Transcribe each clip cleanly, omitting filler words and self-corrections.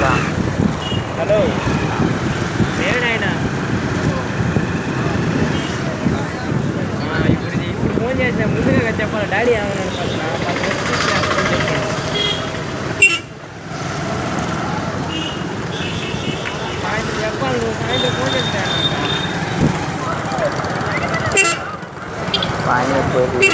చెప్పరా? హలో ఏడాయన ఇప్పుడు ఫోన్ చేసిన ముందుగా చెప్పాలి. డాడీ ఏమన్నాడు సాయంత్రం చెప్పాలి. నువ్వు సాయంత్రం ఫోన్ చేస్తాను. పానీపూరి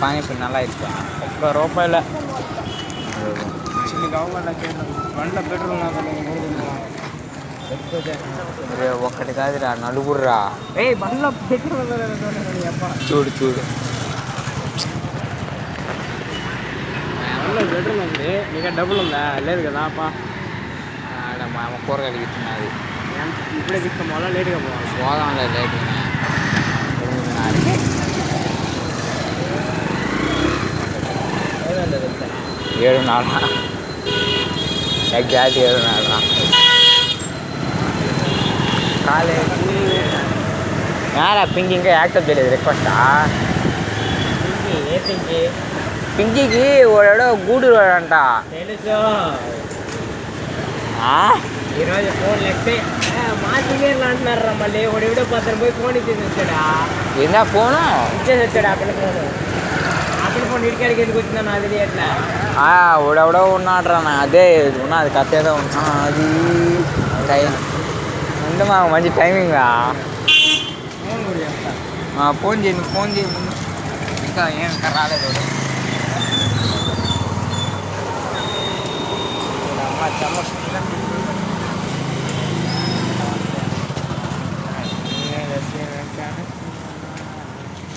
పానీపూరి நல்லா இருக்கா? ₹1 చిన్న కావాలి వంట పెట్రోల్ నాకు ఒక్కటి కాదురా, నలుగురురా. బండ్లో పెట్రోల్ చూడు చూడు, బండ్లో పెట్రోల్ ఉంది. నీకు డబ్బులు ఉందా? లేదు కదా అప్ప. ఆడ మా అమ్మ కూరగాయలు ఇస్తున్నది. ఇప్పుడే తీసుకుని పోవాలా? లేట్గా పోవాలి. పోదాం లేదు, లేట్గా 7:30 ఎగ్జాక్ట్ 7:30 కాలేజీ. యారా పింకీ ఇంకా యాక్సెప్ట్ చేయలేదు రిక్వెస్టా? ఏ పింకీ? పింకీకి వాడో గూడూరు అంట. తెలుసు. ఈరోజు ఫోన్ లెక్కే మా సీనియర్లు అంటున్నారా మళ్ళీ. వాడు ఎవడో పక్కన పోయి ఫోన్ ఇచ్చేసి వచ్చాడా? ఏందా ఫోను ఇచ్చేసి వచ్చాడు. అక్కడ ఫోను ఫోన్ ఇడికాడికి ఎందుకు వచ్చిందా నాకు తెలియట్లా. వాడెవడో ఉన్నాడురా. అదే ఉన్నది కథ ఏదో అది టైం అంటే మాకు మంచి టైమింగ్. ఫోన్ కూడా చెప్తా. ఫోన్ చేయండి, ఫోన్ చేయి. ఇంకా ఏం ఇంకా రాలేదు. అమ్మ చమ్మ